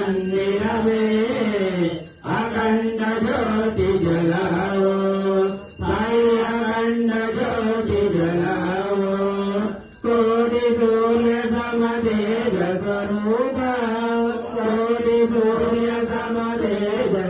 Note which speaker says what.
Speaker 1: मंदिर में अखंड ज्योति जलाओ, साई अखंड ज्योति जलाओ। कोटि सूर्य सम तेज स्वरूप, कोटि सूर्य सम तेज